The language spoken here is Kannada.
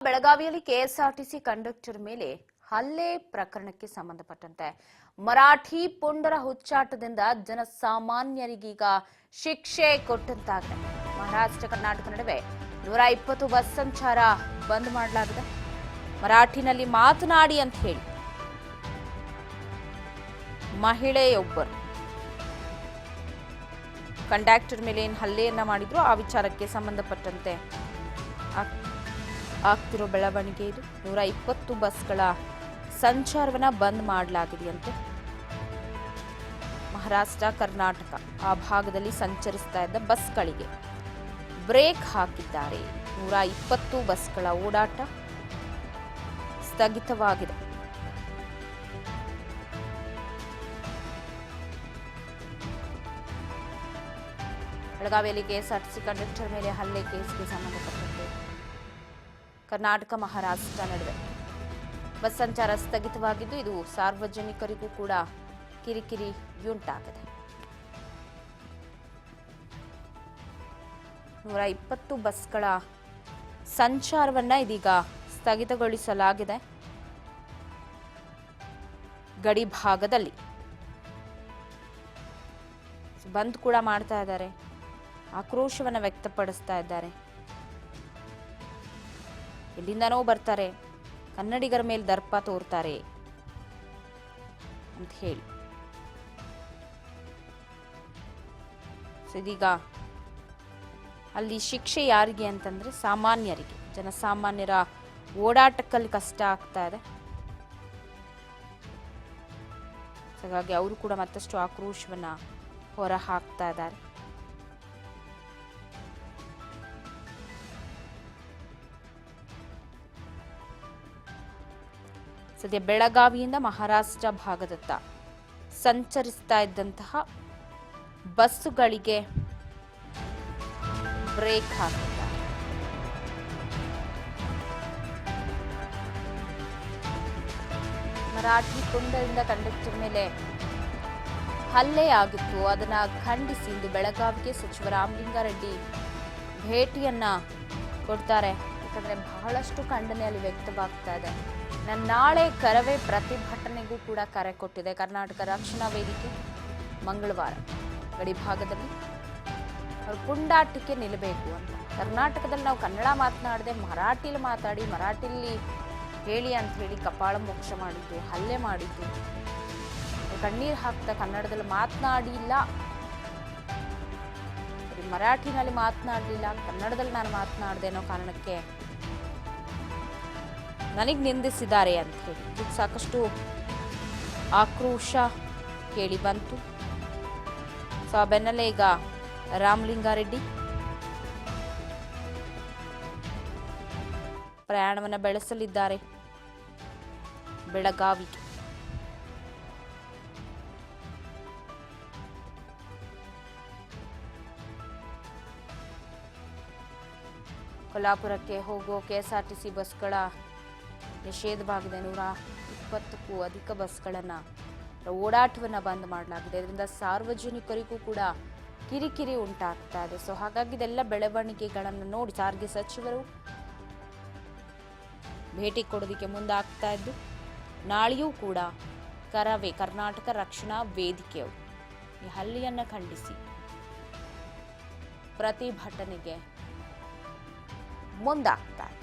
ಬೆಳಗಾವಿಯಲ್ಲಿ ಕೆಎಸ್ಆರ್ಟಿಸಿ ಕಂಡಕ್ಟರ್ ಮೇಲೆ ಹಲ್ಲೆ ಪ್ರಕರಣಕ್ಕೆ ಸಂಬಂಧಪಟ್ಟಂತೆ ಮರಾಠಿ ಪುಂಡರ ಹುಚ್ಚಾಟದಿಂದ ಜನಸಾಮಾನ್ಯರಿಗೀಗ ಶಿಕ್ಷೆ ಕೊಟ್ಟಂತಾಗಿದೆ. ಮಹಾರಾಷ್ಟ್ರ ಕರ್ನಾಟಕ ನಡುವೆ 120 ಬಸ್ ಸಂಚಾರ ಬಂದ್ ಮಾಡಲಾಗಿದೆ. ಮರಾಠಿನಲ್ಲಿ ಮಾತನಾಡಿ ಅಂತ ಹೇಳಿ ಮಹಿಳೆಯೊಬ್ಬರು ಕಂಡಕ್ಟರ್ ಮೇಲೆ ಏನು ಹಲ್ಲೆಯನ್ನ ಮಾಡಿದ್ರು ಆ ವಿಚಾರಕ್ಕೆ ಸಂಬಂಧಪಟ್ಟಂತೆ ಆಗ್ತಿರೋ ಬೆಳವಣಿಗೆ ಇದು. 120 ಬಸ್ಗಳ ಸಂಚಾರವನ್ನ ಬಂದ್ ಮಾಡಲಾಗಿದೆಯಂತೆ. ಮಹಾರಾಷ್ಟ್ರ ಕರ್ನಾಟಕ ಆ ಭಾಗದಲ್ಲಿ ಸಂಚರಿಸ್ತಾ ಇದ್ದ ಬಸ್ಗಳಿಗೆ ಬ್ರೇಕ್ ಹಾಕಿದ್ದಾರೆ. 120 ಬಸ್ಗಳ ಓಡಾಟ ಸ್ಥಗಿತವಾಗಿದೆ. ಬೆಳಗಾವಿಯಲ್ಲಿ ಕೆಎಸ್ಆರ್ಟಿಸಿ ಕಂಡಕ್ಟರ್ ಮೇಲೆ ಹಲ್ಲೆ ಕೇಸ್ಗೆ ಸಂಬಂಧಪಟ್ಟಂತೆ ಕರ್ನಾಟಕ ಮಹಾರಾಷ್ಟ್ರ ನಡುವೆ ಬಸ್ ಸಂಚಾರ ಸ್ಥಗಿತವಾಗಿದ್ದು ಇದು ಸಾರ್ವಜನಿಕರಿಗೂ ಕೂಡ ಕಿರಿಕಿರಿಯುಂಟಾಗಿದೆ. 120 ಬಸ್ಗಳ ಸಂಚಾರವನ್ನ ಇದೀಗ ಸ್ಥಗಿತಗೊಳಿಸಲಾಗಿದೆ. ಗಡಿ ಭಾಗದಲ್ಲಿ ಬಂದ್ ಕೂಡ ಮಾಡ್ತಾ ಇದ್ದಾರೆ, ಆಕ್ರೋಶವನ್ನ ವ್ಯಕ್ತಪಡಿಸ್ತಾ ಇದ್ದಾರೆ. ಎಲ್ಲಿಂದನೋ ಬರ್ತಾರೆ, ಕನ್ನಡಿಗರ ಮೇಲೆ ದರ್ಪ ತೋರ್ತಾರೆ ಅಂತ ಹೇಳಿ ಇದೀಗ ಅಲ್ಲಿ ಶಿಕ್ಷೆ ಯಾರಿಗೆ ಅಂತಂದ್ರೆ ಸಾಮಾನ್ಯರಿಗೆ, ಜನಸಾಮಾನ್ಯರ ಓಡಾಟಕ್ಕಲ್ಲಿ ಕಷ್ಟ ಆಗ್ತಾ ಇದೆ. ಹಾಗಾಗಿ ಅವರು ಕೂಡ ಮತ್ತಷ್ಟು ಆಕ್ರೋಶವನ್ನ ಹೊರ ಹಾಕ್ತಾ ಇದ್ದಾರೆ. ಸದ್ಯ ಬೆಳಗಾವಿಯಿಂದ ಮಹಾರಾಷ್ಟ್ರ ಭಾಗದತ್ತ ಸಂಚರಿಸ್ತಾ ಇದ್ದಂತಹ ಬಸ್ಸುಗಳಿಗೆ ಬ್ರೇಕ್ ಹಾಕಿದ್ದಾರೆ. ಮರಾಠಿ ಪುಂಡರಿಂದ ಕಂಡಕ್ಟರ್ ಮೇಲೆ ಹಲ್ಲೆಯಾಗಿತ್ತು. ಅದನ್ನ ಖಂಡಿಸಿ ಇಂದು ಬೆಳಗಾವಿಗೆ ಸಚಿವ ರಾಮಲಿಂಗಾರೆಡ್ಡಿ ಭೇಟಿಯನ್ನ ಕೊಡ್ತಾರೆ. ಯಾಕಂದ್ರೆ ಬಹಳಷ್ಟು ಖಂಡನೆ ಅಲ್ಲಿ ವ್ಯಕ್ತವಾಗ್ತಾ ಇದೆ. ನಾಳೆ ಕರವೇ ಪ್ರತಿಭಟನೆಗೂ ಕೂಡ ಕರೆ ಕೊಟ್ಟಿದೆ ಕರ್ನಾಟಕ ರಕ್ಷಣಾ ವೇದಿಕೆ. ಮಂಗಳವಾರ ಗಡಿ ಭಾಗದಲ್ಲಿ ಅವರು ಪುಂಡಾಟಕ್ಕೆ ನಿಲ್ಲಬೇಕು ಅಂತ. ಕರ್ನಾಟಕದಲ್ಲಿ ನಾವು ಕನ್ನಡ ಮಾತನಾಡದೆ ಮರಾಠಿಲಿ ಮಾತಾಡಿ ಮರಾಠಿಲಿ ಹೇಳಿ ಅಂತ ಹೇಳಿ ಕಪಾಳ ಮೋಕ್ಷ ಮಾಡಿದ್ದು, ಹಲ್ಲೆ ಮಾಡಿದ್ದು, ಕಣ್ಣೀರು ಹಾಕ್ತಾ ಕನ್ನಡದಲ್ಲಿ ಮಾತನಾಡಿಲ್ಲ, ಮರಾಠಿನಲ್ಲಿ ಮಾತನಾಡಲಿಲ್ಲ, ಕನ್ನಡದಲ್ಲಿ ನಾನು ಮಾತನಾಡಿದೆ ಅನ್ನೋ ಕಾರಣಕ್ಕೆ ನನಗೆ ನಿಂದಿಸಿದ್ದಾರೆ ಅಂತ ಹೇಳಿ ಇದಕ್ಕೆ ಸಾಕಷ್ಟು ಆಕ್ರೋಶ ಕೇಳಿ ಬಂತು. ಸೊ ಆ ಬೆನ್ನಲ್ಲೇ ಈಗ ರಾಮಲಿಂಗಾರೆಡ್ಡಿ ಪ್ರಯಾಣವನ್ನು ಬೆಳೆಸಲಿದ್ದಾರೆ ಬೆಳಗಾವಿಗೆ. ಕೊಲ್ಲಾಪುರಕ್ಕೆ ಹೋಗುವ ಕೆಎಸ್ಆರ್ಟಿಸಿ ಬಸ್ಗಳ ನಿಷೇಧವಾಗಿದೆ. 120ಕ್ಕೂ ಅಧಿಕ ಬಸ್ಗಳನ್ನು ಓಡಾಟವನ್ನು ಬಂದ್ ಮಾಡಲಾಗಿದೆ. ಇದರಿಂದ ಸಾರ್ವಜನಿಕರಿಗೂ ಕೂಡ ಕಿರಿಕಿರಿ ಉಂಟಾಗ್ತಾ ಇದೆ. ಸೊ ಹಾಗಾಗಿ ಇದೆಲ್ಲ ಬೆಳವಣಿಗೆಗಳನ್ನು ನೋಡಿ ಸಾರಿಗೆ ಸಚಿವರು ಭೇಟಿ ಕೊಡೋದಕ್ಕೆ ಮುಂದಾಗ್ತಾ ಇದ್ದು, ನಾಳೆಯೂ ಕೂಡ ಕರವೇ ಕರ್ನಾಟಕ ರಕ್ಷಣಾ ವೇದಿಕೆಯವರು ಈ ಹಲ್ಲೆಯನ್ನು ಖಂಡಿಸಿ ಪ್ರತಿಭಟನೆಗೆ ಮುಂದಾಗ್ತಾ ಇದ್ದಾರೆ.